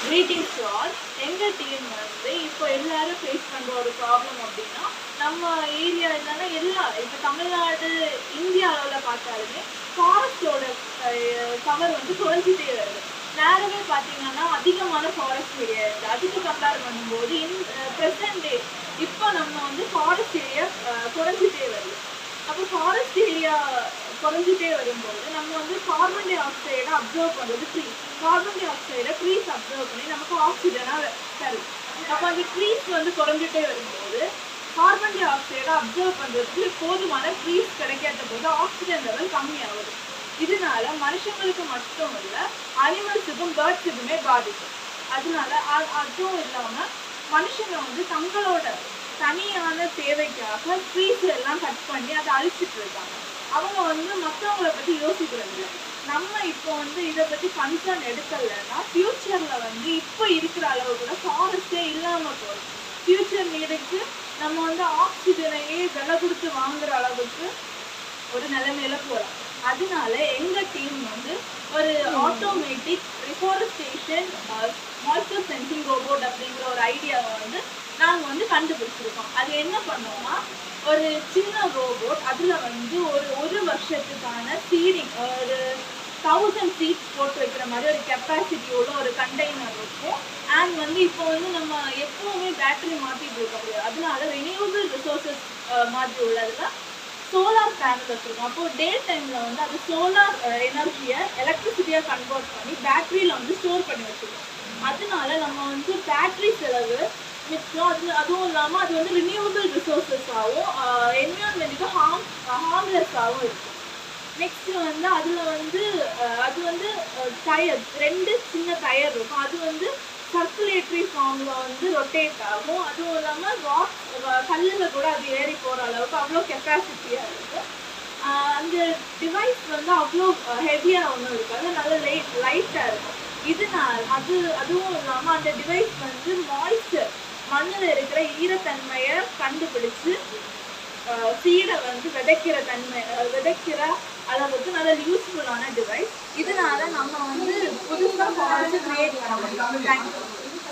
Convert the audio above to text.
Greetings to all. எங்கள் team வந்து இப்போ எல்லாரும் ஃபேஸ் பண்ணுற ஒரு ப்ராப்ளம் அப்படின்னா, நம்ம ஏரியா இல்லைன்னா இப்போ தமிழ்நாடு இந்தியா அளவில் பார்த்தாலுமே ஃபாரஸ்டோட கவர் வந்து குறைஞ்சிட்டே வருது. நேரமே பார்த்தீங்கன்னா அதிகமான ஃபாரஸ்ட் ஏரியா இருக்குது. அதுக்கு கம்பேர் பண்ணும்போது ப்ரெசன்ட் டே இப்போ நம்ம வந்து ஃபாரஸ்ட் ஏரியா குறைஞ்சிட்டே வருது. அப்போ ஃபாரஸ்ட் ஏரியா குறைஞ்சிட்டே வரும்போது நம்ம வந்து கார்பன் டை ஆக்சைடை அப்சர்வ் பண்ணுறது ட்ரீஸ். கார்பன் டை ஆக்சைடை ட்ரீஸ் அப்சர்வ் பண்ணி நமக்கு ஆக்சிஜனாக தரும். அப்போ அந்த ட்ரீஸ் வந்து குறைஞ்சிட்டே வரும்போது கார்பன் டை ஆக்சைடை அப்சர்வ் பண்ணுறதுக்கு போதுமான ட்ரீஸ் கிடைக்காத போது ஆக்சிஜன் லெவல் கம்மியாகுது. இதனால மனுஷங்களுக்கு மட்டும் இல்லை, அனிமல்ஸுக்கும் பேர்ட்ஸுக்குமே பாதிக்கும். அதனால அதுவும் இல்லாமல் மனுஷங்க வந்து தங்களோட தனியான தேவைக்காக ட்ரீஸ் எல்லாம் கட் பண்ணி அதை அழிச்சிட்டு இருக்காங்க. அவங்க வந்து மற்றவங்களை பற்றி யோசிக்கிறது இல்லை. நம்ம இப்போ வந்து இதை பற்றி கன்சர்ன் எடுக்கலைன்னா ஃப்யூச்சரில் வந்து இப்போ இருக்கிற அளவு கூட ஃபாரஸ்டே இல்லாமல் போகும். ஃப்யூச்சர் நீடுக்கு நம்ம வந்து ஆக்சிஜனையே விலை கொடுத்து வாங்குற அளவுக்கு ஒரு நிலைமையில போகலாம். அதனால எங்கள் டீம் வந்து ஒரு ஆட்டோமேட்டிக் ரிஃபாரஸ்டேஷன் மாய்ஸ்சர் சென்சிங் ரோபோட் அப்படிங்கிற ஒரு ஐடியாவை வந்து நாங்கள் வந்து கண்டுபிடிச்சிருக்கோம். அது என்ன பண்ணோம்னா, ஒரு சின்ன ரோபோட் அதில் வந்து ஒரு வருஷத்துக்கான சீடிங் ஒரு 1000 சீட்ஸ் போட்டு வைக்கிற மாதிரி ஒரு கெப்பாசிட்டியோட ஒரு கண்டெய்னர் இருக்கும். அண்ட் வந்து இப்போ வந்து நம்ம எப்பவுமே பேட்டரி மாற்றிட்டு இருக்க முடியாது. அதனால ரெனியூவபிள் ரிசோர்ஸஸ் மாதிரி உள்ளதுல சோலார் பேனல் வச்சுருக்கோம். அப்போது டே டைமில் வந்து அது சோலார் எனர்ஜியை எலக்ட்ரிசிட்டியாக கன்வெர்ட் பண்ணி பேட்டரியில் வந்து ஸ்டோர் பண்ணி வச்சுருக்கோம். அதனால நம்ம வந்து பேட்டரி செலவு மிச்சம். அதுவும் இல்லாமல் அது வந்து ரினியூவபிள் ரிசோர்ஸஸாகவும் என்விரான்மெண்ட்டுக்கு ஹார்ம்லெஸ்ஸாகவும் இருக்கும். நெக்ஸ்ட்டு வந்து அதில் வந்து அது வந்து டயர் 2 சின்ன டயர் இருக்கும். அது வந்து சர்க்குலேட்டரி ஃபார்மில் வந்து ரொட்டேட் ஆகும். அதுவும் இல்லாமல் கல்லில் கூட அது ஏறி போகிற அளவுக்கு அவ்வளோ கெப்பாசிட்டியாக இருக்கும். அந்த டிவைஸ் வந்து அவ்வளோ ஹெவியாக ஒன்றும் இருக்காது, நல்ல லைட்டாக இருக்கும். அதுவும் இல்லாமல் அந்த டிவைஸ் வந்து மாய்ஸ்சர் மண்ணில் இருக்கிற ஈரத்தன்மையை கண்டுபிடிச்சு சீடை வந்து விதைக்கிற அளவுக்கு நல்ல யூஸ்ஃபுல்லான டிவைஸ். இதனால நம்ம வந்து புதுசாக ஃபாரஸ்ட் கிரியேட் பண்ண முடியும். தேங்க்யூ.